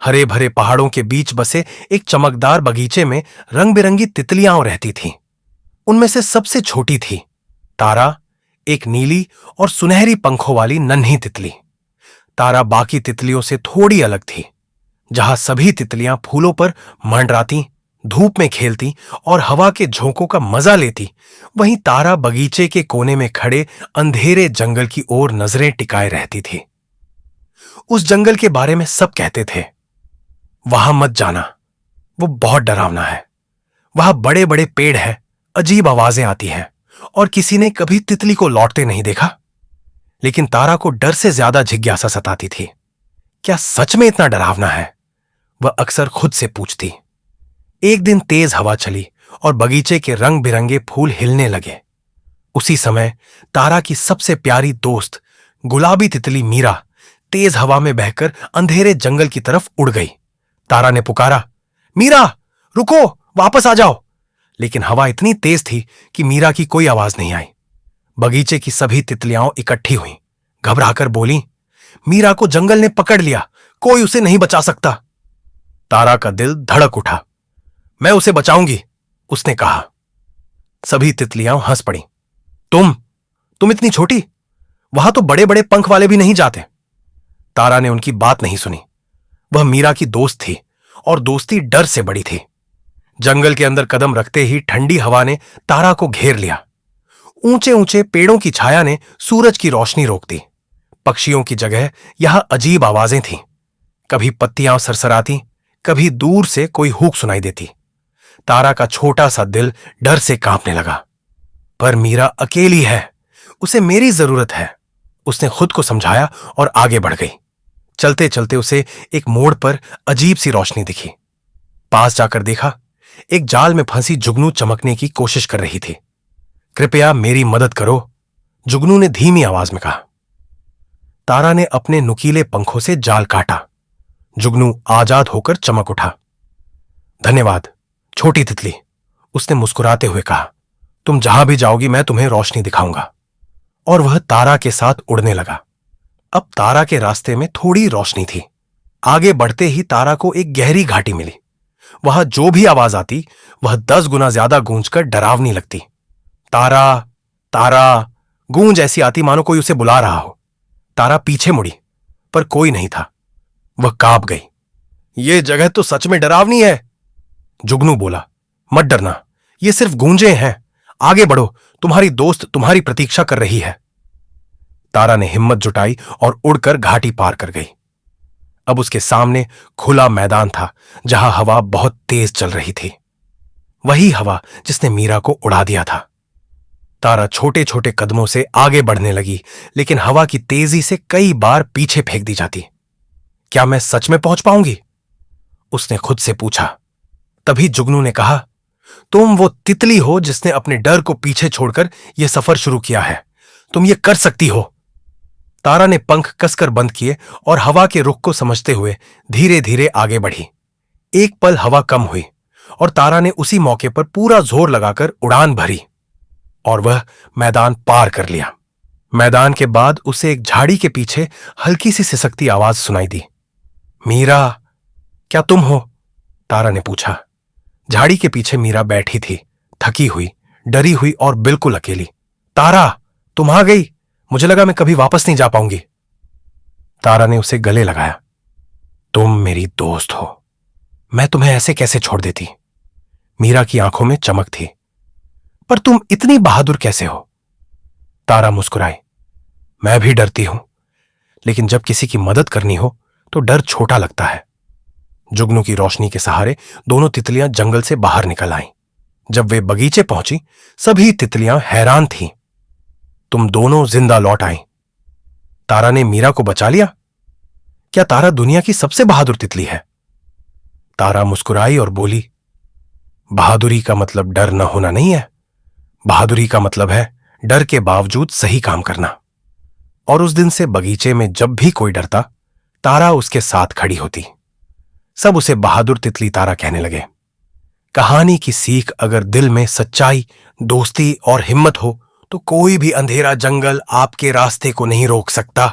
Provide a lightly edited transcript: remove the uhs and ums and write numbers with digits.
हरे भरे पहाड़ों के बीच बसे एक चमकदार बगीचे में रंग बिरंगी तितलियां रहती थीं। उनमें से सबसे छोटी थी तारा, एक नीली और सुनहरी पंखों वाली नन्ही तितली। तारा बाकी तितलियों से थोड़ी अलग थी। जहां सभी तितलियां फूलों पर मंडराती, धूप में खेलती और हवा के झोंकों का मजा लेती, वहीं तारा बगीचे के कोने में खड़े अंधेरे जंगल की ओर नजरें टिकाए रहती थी। उस जंगल के बारे में सब कहते थे, वहां मत जाना, वो बहुत डरावना है। वहां बड़े बड़े पेड़ हैं, अजीब आवाजें आती हैं और किसी ने कभी तितली को लौटते नहीं देखा। लेकिन तारा को डर से ज्यादा जिज्ञासा सताती थी। क्या सच में इतना डरावना है? वह अक्सर खुद से पूछती। एक दिन तेज हवा चली और बगीचे के रंग बिरंगे फूल हिलने लगे। उसी समय तारा की सबसे प्यारी दोस्त गुलाबी तितली मीरा तेज हवा में बहकर अंधेरे जंगल की तरफ उड़ गई। तारा ने पुकारा, मीरा रुको, वापस आ जाओ। लेकिन हवा इतनी तेज थी कि मीरा की कोई आवाज नहीं आई। बगीचे की सभी तितलियां इकट्ठी हुईं, घबराकर बोली, मीरा को जंगल ने पकड़ लिया, कोई उसे नहीं बचा सकता। तारा का दिल धड़क उठा। मैं उसे बचाऊंगी, उसने कहा। सभी तितलियां हंस पड़ी। तुम इतनी छोटी, वहां तो बड़े बड़े पंख वाले भी नहीं जाते। तारा ने उनकी बात नहीं सुनी। वह मीरा की दोस्त थी और दोस्ती डर से बड़ी थी। जंगल के अंदर कदम रखते ही ठंडी हवा ने तारा को घेर लिया। ऊंचे ऊंचे पेड़ों की छाया ने सूरज की रोशनी रोक दी। पक्षियों की जगह यहां अजीब आवाजें थीं। कभी पत्तियां सरसराती, कभी दूर से कोई हूक सुनाई देती। तारा का छोटा सा दिल डर से कांपने लगा। पर मीरा अकेली है, उसे मेरी जरूरत है, उसने खुद को समझाया और आगे बढ़ गई। चलते चलते उसे एक मोड़ पर अजीब सी रोशनी दिखी। पास जाकर देखा, एक जाल में फंसी जुगनू चमकने की कोशिश कर रही थी। कृपया मेरी मदद करो, जुगनू ने धीमी आवाज में कहा। तारा ने अपने नुकीले पंखों से जाल काटा। जुगनू आजाद होकर चमक उठा। धन्यवाद छोटी तितली, उसने मुस्कुराते हुए कहा। तुम जहां भी जाओगी मैं तुम्हें रोशनी दिखाऊंगा। और वह तारा के साथ उड़ने लगा। अब तारा के रास्ते में थोड़ी रोशनी थी। आगे बढ़ते ही तारा को एक गहरी घाटी मिली। वहां जो भी आवाज आती वह 10 गुना ज्यादा गूंजकर डरावनी लगती। तारा तारा, गूंज ऐसी आती मानो कोई उसे बुला रहा हो। तारा पीछे मुड़ी, पर कोई नहीं था। वह कांप गई। यह जगह तो सच में डरावनी है। जुगनू बोला, मत डरना, ये सिर्फ गूंजें हैं। आगे बढ़ो, तुम्हारी दोस्त तुम्हारी प्रतीक्षा कर रही है। तारा ने हिम्मत जुटाई और उड़कर घाटी पार कर गई। अब उसके सामने खुला मैदान था जहां हवा बहुत तेज चल रही थी। वही हवा जिसने मीरा को उड़ा दिया था। तारा छोटे छोटे कदमों से आगे बढ़ने लगी, लेकिन हवा की तेजी से कई बार पीछे फेंक दी जाती। क्या मैं सच में पहुंच पाऊंगी? उसने खुद से पूछा। तभी जुगनू ने कहा, तुम वो तितली हो जिसने अपने डर को पीछे छोड़कर यह सफर शुरू किया है। तुम ये कर सकती हो। तारा ने पंख कसकर बंद किए और हवा के रुख को समझते हुए धीरे धीरे आगे बढ़ी। एक पल हवा कम हुई और तारा ने उसी मौके पर पूरा जोर लगाकर उड़ान भरी और वह मैदान पार कर लिया। मैदान के बाद उसे एक झाड़ी के पीछे हल्की सी सिसकती आवाज सुनाई दी। मीरा, क्या तुम हो? तारा ने पूछा। झाड़ी के पीछे मीरा बैठी थी, थकी हुई, डरी हुई और बिल्कुल अकेली। तारा, तुम आ गई। मुझे लगा मैं कभी वापस नहीं जा पाऊंगी। तारा ने उसे गले लगाया। तुम मेरी दोस्त हो, मैं तुम्हें ऐसे कैसे छोड़ देती? मीरा की आंखों में चमक थी। पर तुम इतनी बहादुर कैसे हो? तारा मुस्कुराई। मैं भी डरती हूं, लेकिन जब किसी की मदद करनी हो तो डर छोटा लगता है। जुगनू की रोशनी के सहारे दोनों तितलियां जंगल से बाहर निकल आईं। जब वे बगीचे पहुंची, सभी तितलियां हैरान थीं। तुम दोनों जिंदा लौट आईं। तारा ने मीरा को बचा लिया। क्या तारा दुनिया की सबसे बहादुर तितली है? तारा मुस्कुराई और बोली, बहादुरी का मतलब डर न होना नहीं है। बहादुरी का मतलब है डर के बावजूद सही काम करना। और उस दिन से बगीचे में जब भी कोई डरता, तारा उसके साथ खड़ी होती। सब उसे बहादुर तितली तारा कहने लगे। कहानी की सीख, अगर दिल में सच्चाई, दोस्ती और हिम्मत हो तो कोई भी अंधेरा जंगल आपके रास्ते को नहीं रोक सकता।